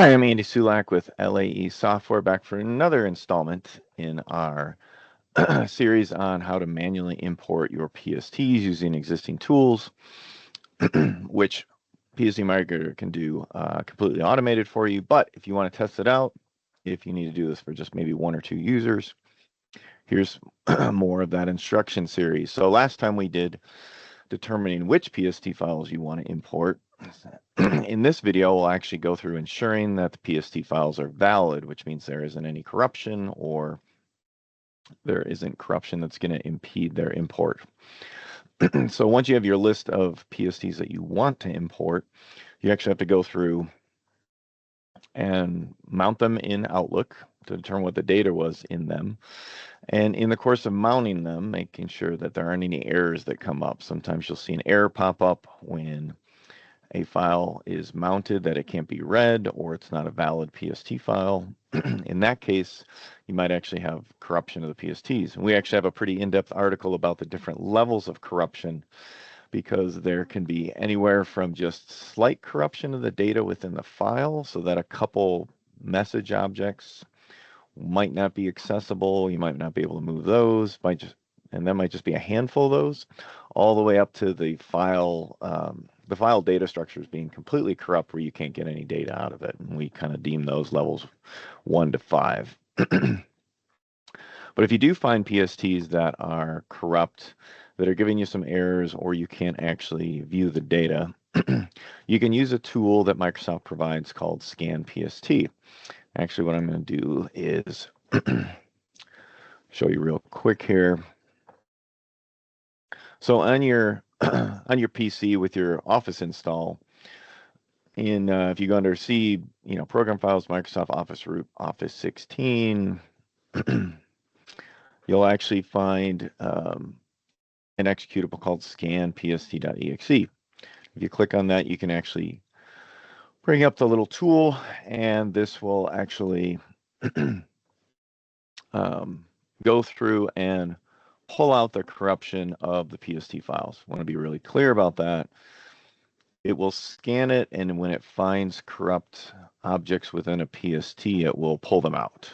Hi, I'm Andy Sulak with LAE Software, back for another installment in our series on how to manually import your PSTs using existing tools, which PSD Migrator can do completely automated for you. But if you want to test it out, if you need to do this for just maybe one or two users, here's more of that instruction series. So last time we did determining which PST files you want to import. In this video, we'll actually go through ensuring that the PST files are valid, which means there isn't any corruption or there isn't corruption that's going to impede their import. So once you have your list of PSTs that you want to import, you actually have to go through and mount them in Outlook to determine what the data was in them. And in the course of mounting them, making sure that there aren't any errors that come up. Sometimes you'll see an error pop up when a file is mounted that it can't be read or it's not a valid PST file. In that case, you might actually have corruption of the PSTs. And we actually have a pretty in-depth article about the different levels of corruption, because there can be anywhere from just slight corruption of the data within the file, so that a couple message objects might not be accessible. You might not be able to move those. And that might just be a handful of those, all the way up to the file data structures being completely corrupt, where you can't get any data out of it. And we kind of deem those levels 1 to 5. But if you do find PSTs that are corrupt, that are giving you some errors, or you can't actually view the data, you can use a tool that Microsoft provides called Scan PST. Actually, what I'm going to do is show you real quick here. So on your on your PC with your Office install, if you go under C, Program Files, Microsoft Office Root, Office 16, you'll actually find an executable called scan.pst.exe. If you click on that, you can actually bring up the little tool, and this will actually go through and pull out the corruption of the PST files. I want to be really clear about that. It will scan it, and when it finds corrupt objects within a PST, it will pull them out.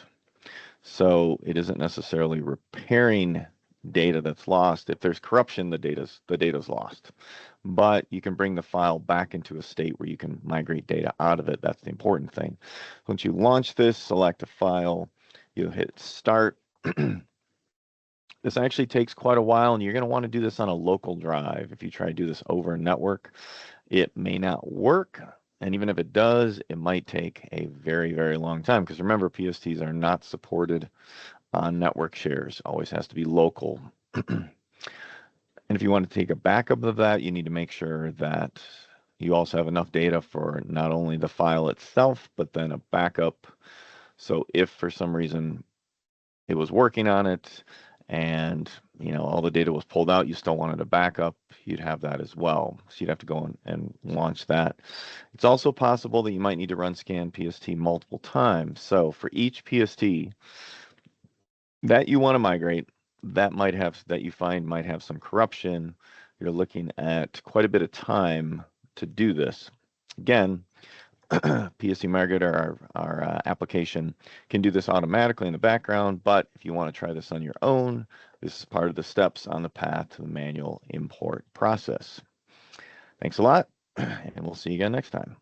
So it isn't necessarily repairing data that's lost. If there's corruption, the data's lost. But you can bring the file back into a state where you can migrate data out of it. That's the important thing. Once you launch this, select a file, you hit start. This actually takes quite a while, and you're going to want to do this on a local drive. If you try to do this over a network, it may not work. And even if it does, it might take a very, very long time, because remember, PSTs are not supported on network shares. Always has to be local. And if you want to take a backup of that, you need to make sure that you also have enough data for not only the file itself, but then a backup. So if for some reason it was working on it and all the data was pulled out, you still wanted a backup, you'd have that as well. So you'd have to go and launch that. It's also possible that you might need to run scan PST multiple times. So for each PST that you want to migrate, that you find might have some corruption, you're looking at quite a bit of time to do this. Again, PSD Migrator, our application, can do this automatically in the background, but if you want to try this on your own, this is part of the steps on the path to the manual import process. Thanks a lot, and we'll see you again next time.